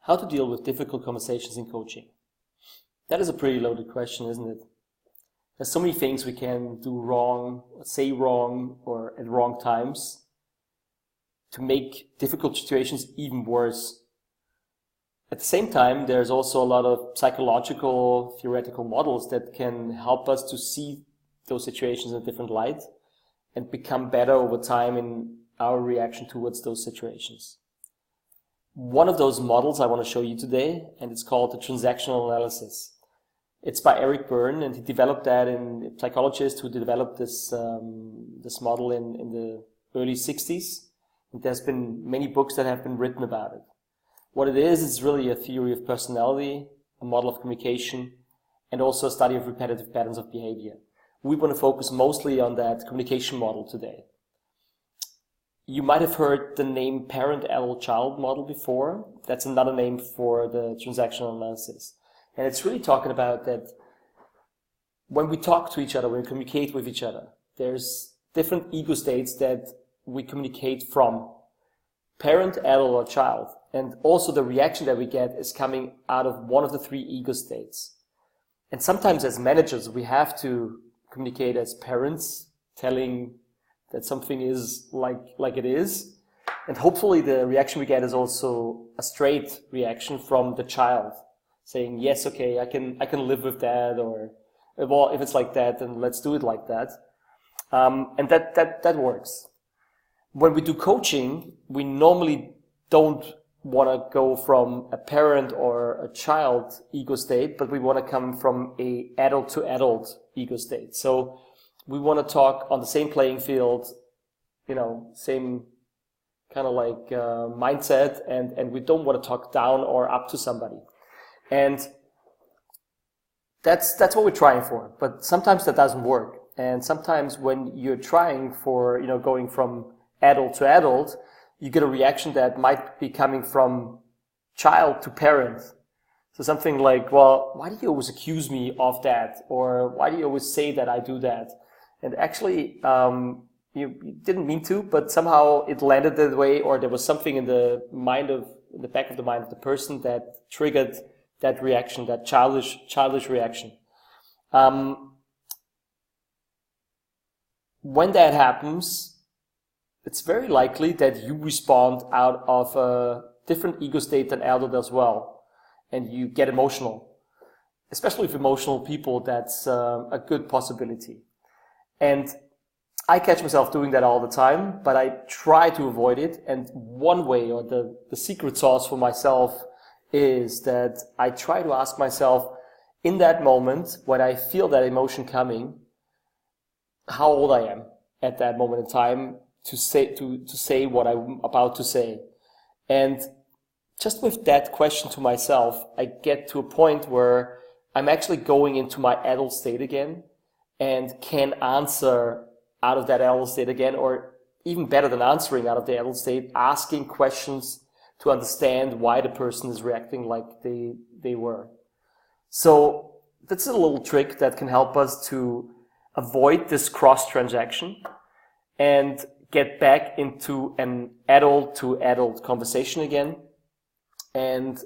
How to deal with difficult conversations in coaching? That is a pretty loaded question, isn't it? There's so many things we can do wrong, say wrong, or at wrong times to make difficult situations even worse. At the same time, there's also a lot of psychological, theoretical models that can help us to see those situations in a different light and become better over time in our reaction towards those situations. One of those models I want to show you today, and it's called the transactional analysis. It's by Eric Berne, and he developed that in a psychologist who developed this model in the early 60s. And there's been many books that have been written about it. What it is really a theory of personality, a model of communication, and also a study of repetitive patterns of behavior. We want to focus mostly on that communication model today. You might have heard the name parent-adult-child model before. That's another name for the transactional analysis. And it's really talking about that when we talk to each other, when we communicate with each other, there's different ego states that we communicate from. Parent, adult, or child. And also the reaction that we get is coming out of one of the three ego states. And sometimes as managers, we have to communicate as parents, telling that something is like it is. And hopefully the reaction we get is also a straight reaction from the child, saying, yes, okay, I can live with that, or, well, if it's like that, then let's do it like that. And that works. When we do coaching, we normally don't want to go from a parent or a child ego state, but we want to come from a adult to adult ego state. So we want to talk on the same playing field, same kind of like mindset, and we don't want to talk down or up to somebody. And that's what we're trying for. But sometimes that doesn't work. And sometimes when you're trying for, going from adult to adult, you get a reaction that might be coming from child to parent. So something like, well, why do you always accuse me of that? Or why do you always say that I do that? And actually, you didn't mean to, but somehow it landed that way, or there was something in the back of the mind of the person that triggered that reaction, that childish reaction. When that happens, it's very likely that you respond out of a different ego state than adult as well, and you get emotional. Especially with emotional people, that's a good possibility. And I catch myself doing that all the time, but I try to avoid it. And one way, or the secret sauce for myself, is that I try to ask myself, in that moment, when I feel that emotion coming, how old I am at that moment in time to say what I'm about to say. And just with that question to myself, I get to a point where I'm actually going into my adult state again and can answer out of that adult state again, or even better than answering out of the adult state, asking questions to understand why the person is reacting like they were. So that's a little trick that can help us to avoid this cross-transaction and get back into an adult to adult conversation again, and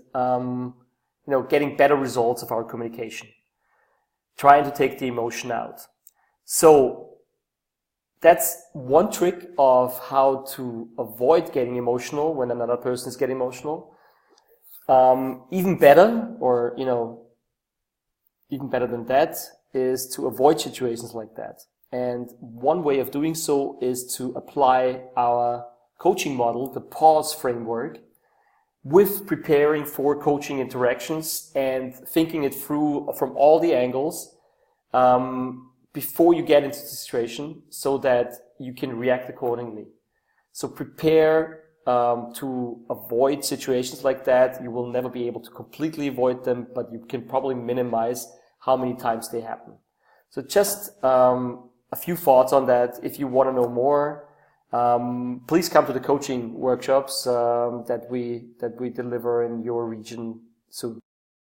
getting better results of our communication, trying to take the emotion out. So that's one trick of how to avoid getting emotional when another person is getting emotional. Even better, or even better than that, is to avoid situations like that. And one way of doing so is to apply our coaching model, the pause framework, with preparing for coaching interactions and thinking it through from all the angles before you get into the situation, so that you can react accordingly. So prepare to avoid situations like that. You will never be able to completely avoid them, but you can probably minimize how many times they happen. So just a few thoughts on that. If you want to know more, please come to the coaching workshops that we deliver in your region soon.